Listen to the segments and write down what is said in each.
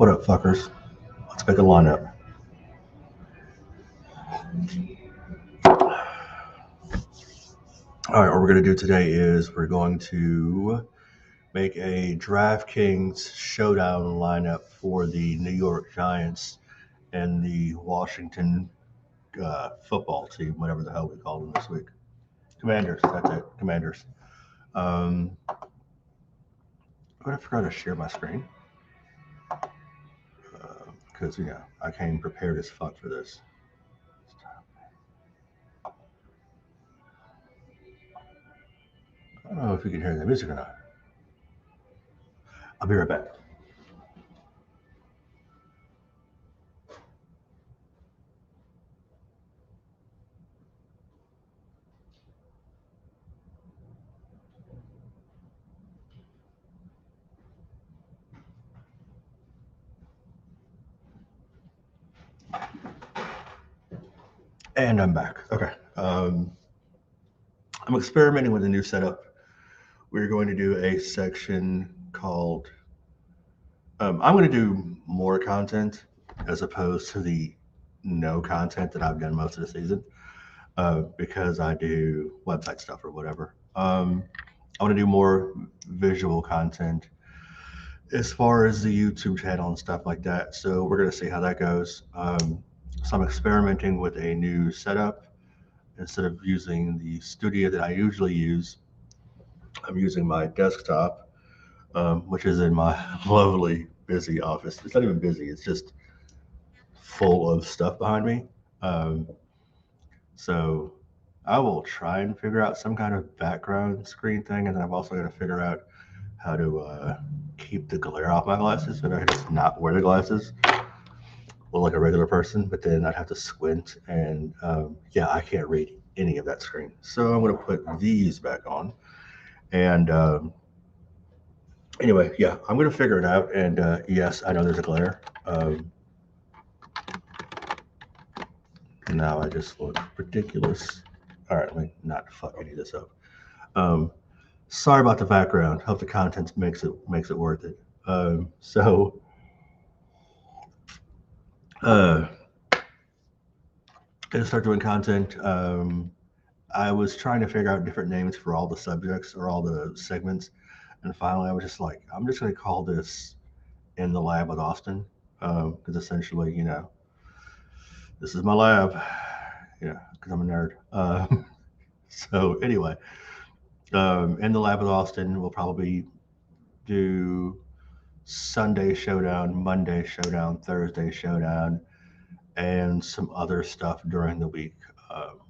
What up, fuckers? Let's make a lineup. All right, what we're going to do today is we're going to make a DraftKings Showdown lineup for the New York Giants and the Washington football team, whatever the hell we call them this week. Commanders, that's it, Commanders. I forgot to share my screen because, I came prepared as fuck for this. I don't know if you can hear the music or not. I'll be right back. And I'm back. Okay. I'm experimenting with a new setup. We're going to do a section called I'm going to do more content as opposed to the no content that I've done most of the season because I do website stuff or whatever. I want to do more visual content as far as the YouTube channel and stuff like that. So we're going to see how that goes. So I'm experimenting with a new setup. Instead of using the studio that I usually use, I'm using my desktop, which is in my lovely busy office. It's not even busy, it's just full of stuff behind me. So I will try and figure out some kind of background screen thing, and then I've also got to figure out how to keep the glare off my glasses so that I can just not wear the glasses, look like a regular person, but then I'd have to squint, and I can't read any of that screen. So I'm going to put these back on, and anyway, I'm going to figure it out, and yes, I know there's a glare. Now I just look ridiculous. All right, let me not fuck any of this up. Sorry about the background. Hope the content makes it worth it. Gonna start doing content. I was trying to figure out different names for all the subjects or all the segments, and finally I was just like, I'm just gonna call this "In the Lab with Austin," because essentially, this is my lab, because I'm a nerd. So anyway, In the Lab with Austin, we'll probably do Sunday Showdown, Monday Showdown, Thursday Showdown, and some other stuff during the week.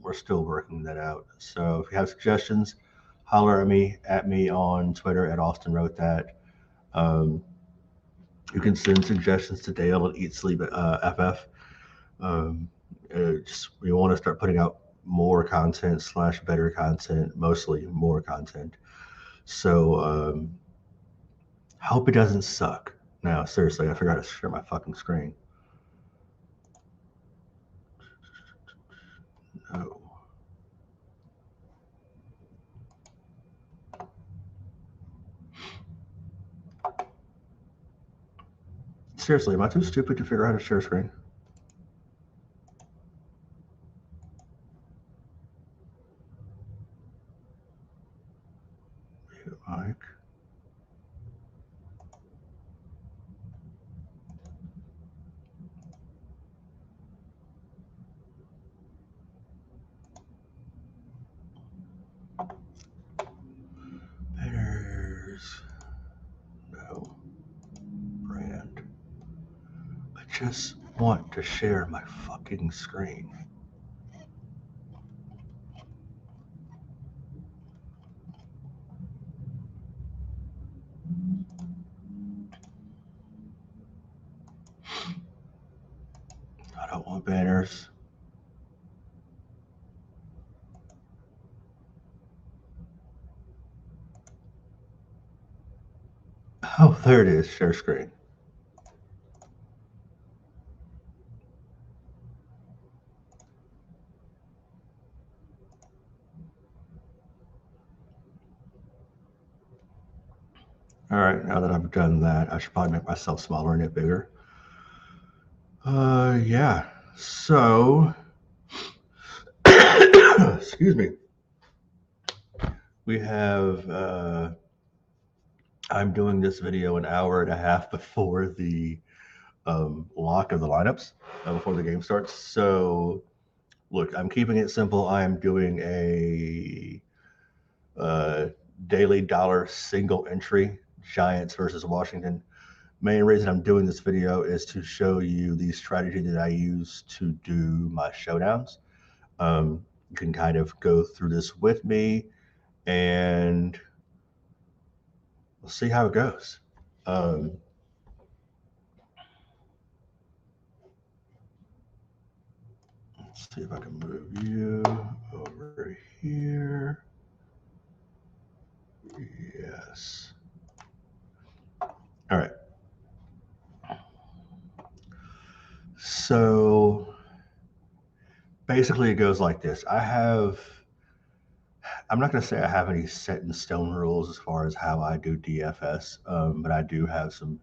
We're still working that out. So if you have suggestions, holler at me on Twitter at Austin Wrote That. You can send suggestions to Dale at Eat Sleep FF. We want to start putting out more content / better content, mostly more content. So hope it doesn't suck. Now, seriously, I forgot to share my fucking screen. No. Seriously, am I too stupid to figure out how to share screen? Mike. There's no brand. I just want to share my fucking screen. I don't want banners. Oh, there it is, share screen. All right, now that I've done that, I should probably make myself smaller and get bigger. Yeah. So, excuse me. We have. I'm doing this video an hour and a half before the lock of the lineups, before the game starts. So, look, I'm keeping it simple. I am doing a uh, daily dollar single entry Giants versus Washington. Main reason I'm doing this video is to show you the strategy that I use to do my showdowns. You can kind of go through this with me and we'll see how it goes. Um, let's see if I can move you over here. Yes. All right. So basically, it goes like this. I'm not going to say I have any set in stone rules as far as how I do DFS, but I do have some,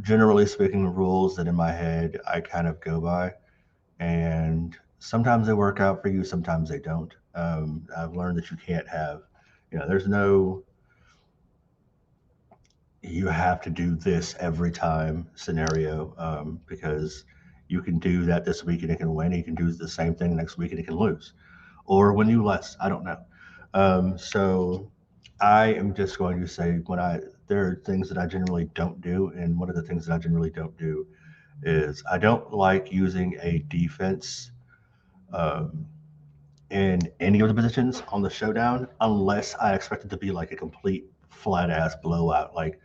generally speaking, rules that in my head I kind of go by. And sometimes they work out for you, sometimes they don't. I've learned that you can't have, there's no, you have to do this every time scenario, because you can do that this week and it can win. You can do the same thing next week and it can lose or win you less. I don't know. So I am just going to say there are things that I generally don't do. And one of the things that I generally don't do is I don't like using a defense um, in any of the positions on the showdown unless I expect it to be like a complete flat ass blowout. Like,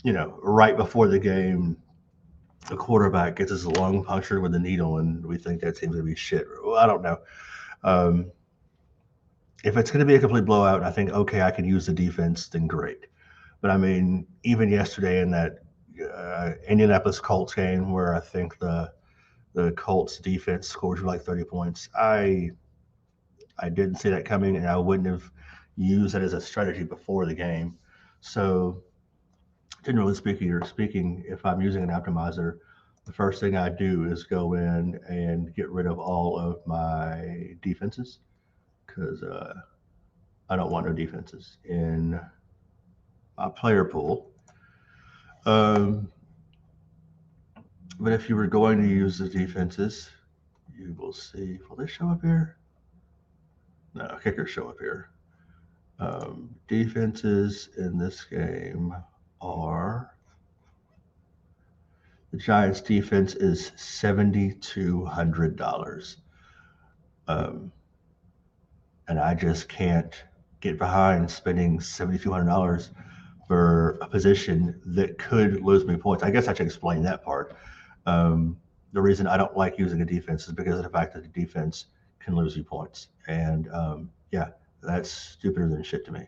right before the game, the quarterback gets his lung punctured with a needle and we think that team's going to be shit. Well, I don't know. Um, if it's going to be a complete blowout, I think, okay, I can use the defense, then great. But I mean, even yesterday in that Indianapolis Colts game where I think the Colts defense scored you like 30 points, I didn't see that coming, and I wouldn't have used that as a strategy before the game. So, generally speaking, if I'm using an optimizer, the first thing I do is go in and get rid of all of my defenses because I don't want no defenses in my player pool. Um, but if you were going to use the defenses, you will see. Will they show up here? No, kickers show up here. Defenses in this game are the Giants' defense is $7,200, um, and I just can't get behind spending $7,200 for a position that could lose me points. I guess I should explain that part. The reason I don't like using a defense is because of the fact that the defense can lose you points, and yeah, that's stupider than shit to me.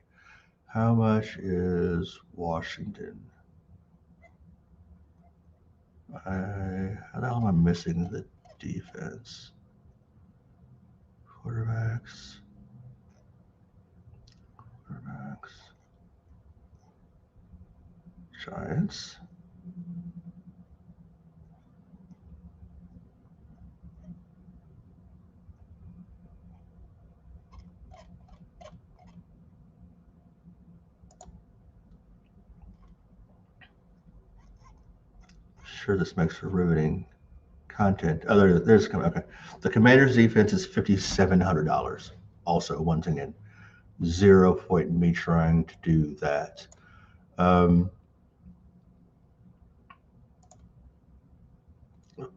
How much is Washington? How the hell am I missing the defense? Quarterbacks. Giants. Sure, this makes for riveting content. There's okay. The Commanders' defense is $5,700. Also, once again, 0 point in me trying to do that.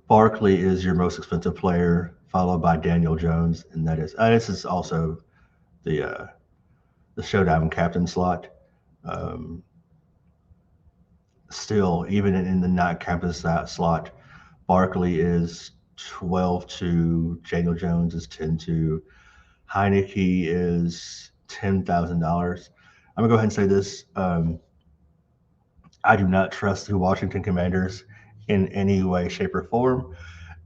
Barkley is your most expensive player, followed by Daniel Jones, and this is also the Showdown captain slot. Um, Still, even in the not captain slot, Barkley is 12-2, Daniel Jones is 10-2, Heineke is $10,000. I'm gonna go ahead and say this. I do not trust the Washington Commanders in any way, shape, or form.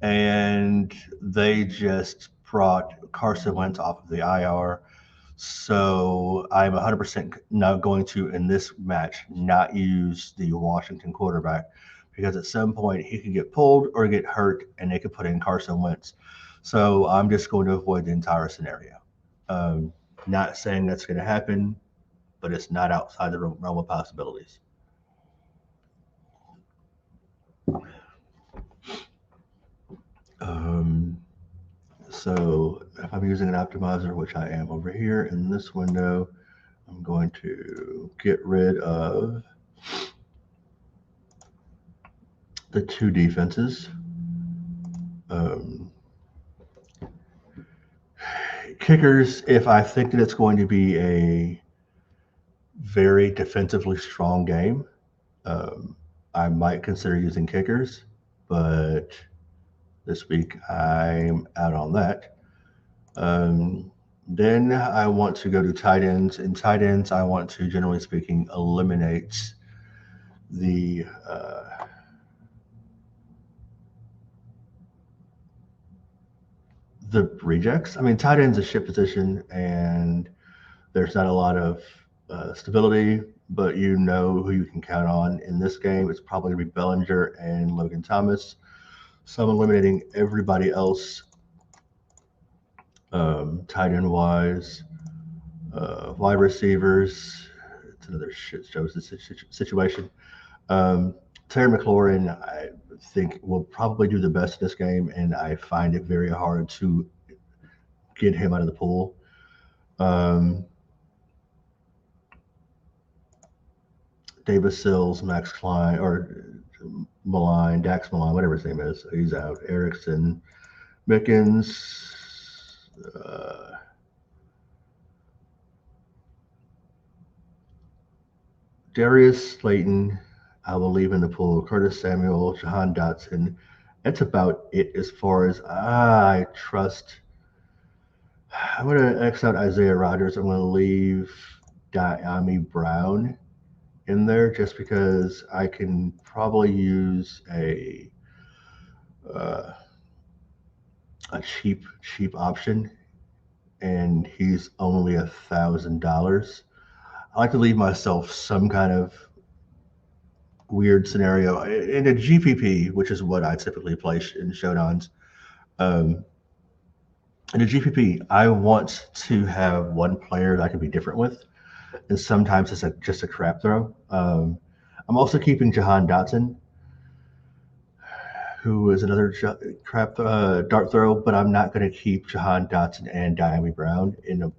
And they just brought Carson Wentz off of the IR. So I'm 100% not going to, in this match, not use the Washington quarterback because at some point he could get pulled or get hurt and they could put in Carson Wentz. So I'm just going to avoid the entire scenario. Not saying that's going to happen, but it's not outside the realm of possibilities. So if I'm using an optimizer, which I am over here in this window, I'm going to get rid of the two defenses. Kickers, if I think that it's going to be a very defensively strong game, I might consider using kickers, but this week I'm out on that. Then I want to go to tight ends. In tight ends, I want to, generally speaking, eliminate the rejects. I mean, tight end's a shit position, and there's not a lot of stability, but you know who you can count on. In this game, it's probably going to be Bellinger and Logan Thomas. So I'm eliminating everybody else tight end wise. Wide receivers, it's another shit show situation. Terry McLaurin, I think, will probably do the best in this game, and I find it very hard to get him out of the pool. Davis Sills, Max Klein, or Maline, Dax Maline, whatever his name is, he's out. Erickson, Mickens, Darius Slayton, I will leave in the pool. Curtis Samuel, Jahan Dotson. That's about it as far as I trust. I'm going to X out Isaiah Rodgers. I'm going to leave Diami Brown in there just because I can probably use a cheap option, and he's only $1,000. I like to leave myself some kind of weird scenario in a GPP, which is what I typically play in showdowns. In a GPP, I want to have one player that I can be different with, and sometimes it's just a crap throw. I'm also keeping Jahan Dotson, who is another crap dart throw, but I'm not going to keep Jahan Dotson and Diami Brown in a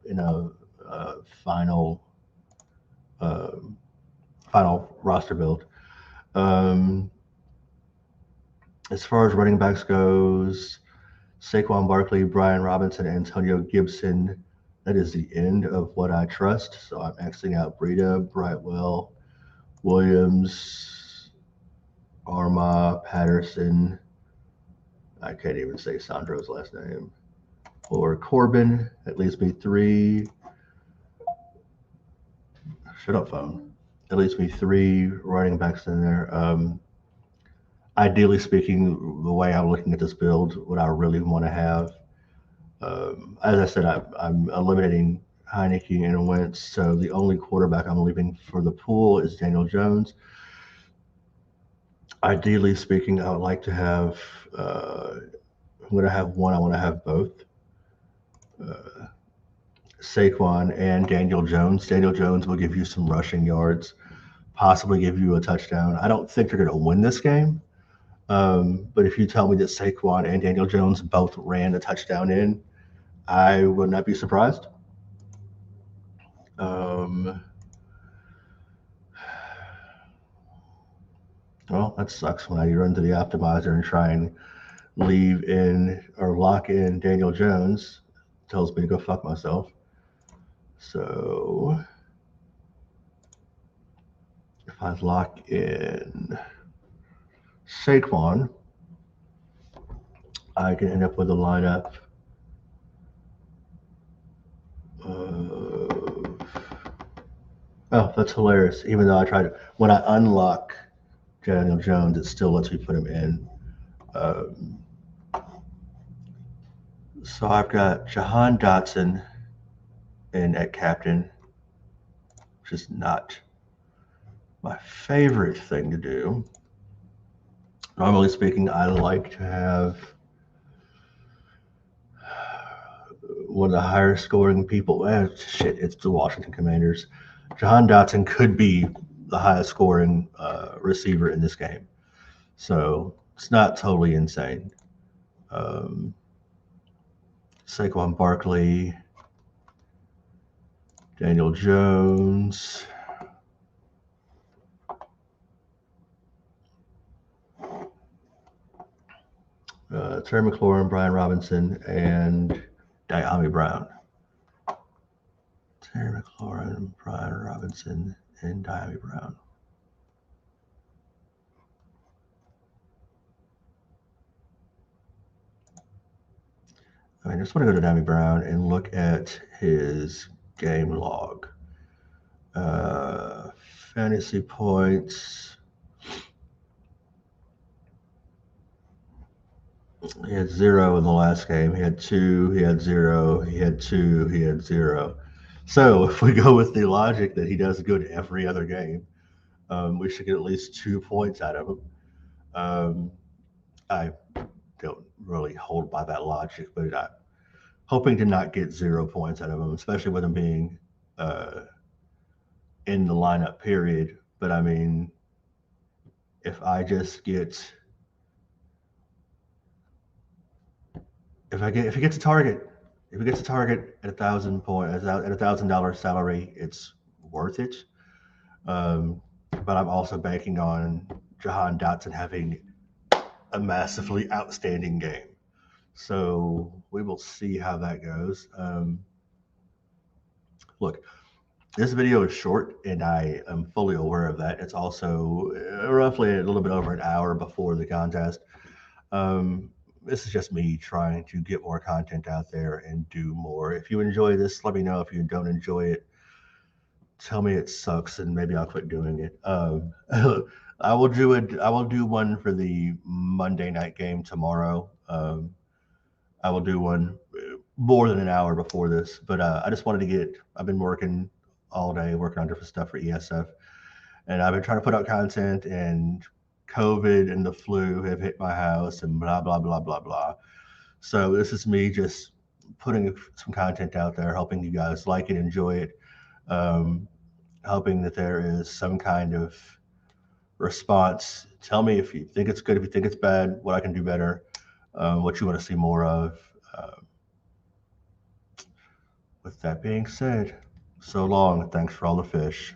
final roster build. As far as running backs goes, Saquon Barkley, Brian Robinson, Antonio Gibson, that is the end of what I trust. So I'm Xing out Breida, Brightwell, Williams, Arma, Patterson. I can't even say Sandro's last name. Or Corbin. That leaves me 3. Shut up, phone. It leaves me 3 running backs in there. Ideally speaking, the way I'm looking at this build, what I really want to have, as I said, I'm eliminating Heineke and Wentz, so the only quarterback I'm leaving for the pool is Daniel Jones. Ideally speaking, I would like to have, when I have one, I want to have both. Saquon and Daniel Jones. Daniel Jones will give you some rushing yards, possibly give you a touchdown. I don't think they're going to win this game. But if you tell me that Saquon and Daniel Jones both ran a touchdown in, I would not be surprised. Well, that sucks when I run to the optimizer and try and leave in or lock in Daniel Jones. It tells me to go fuck myself. So if I lock in Saquon, I can end up with a lineup of, oh, that's hilarious. Even though I tried to, when I unlock Daniel Jones, it still lets me put him in. So I've got Jahan Dotson in at captain, which is not my favorite thing to do. Normally speaking, I like to have one of the higher scoring people. It's the Washington Commanders. Jahan Dotson could be the highest scoring receiver in this game. So it's not totally insane. Um, Saquon Barkley, Daniel Jones. Terry McLaurin, Brian Robinson, and Diami Brown. Terry McLaurin, Brian Robinson, and Diami Brown. I just want to go to Diami Brown and look at his game log. Uh, Fantasy points. He had 0 in the last game. He had 2. He had 0. He had 2. He had 0. So if we go with the logic that he does good every other game, we should get at least 2 points out of him. I don't really hold by that logic, but I'm hoping to not get 0 points out of him, especially with him being in the lineup period. But I mean, if I just get if he gets a target, if he gets a target at $1,000 salary, it's worth it. But I'm also banking on Jahan Dotson having a massively outstanding game. So we will see how that goes. Look, this video is short, and I am fully aware of that. It's also roughly a little bit over an hour before the contest. This is just me trying to get more content out there and do more. If you enjoy this, let me know. If you don't enjoy it, tell me it sucks, and maybe I'll quit doing it. I will do one for the Monday night game tomorrow. I will do one more than an hour before this, but I just wanted to get. I've been working all day, working on different stuff for ESF, and I've been trying to put out content, and COVID and the flu have hit my house, and blah blah blah blah blah. So this is me just putting some content out there, helping you guys like it, enjoy it, hoping that there is some kind of response. Tell me if you think it's good, if you think it's bad, what I can do better, what you want to see more of. With that being said, so long. Thanks for all the fish.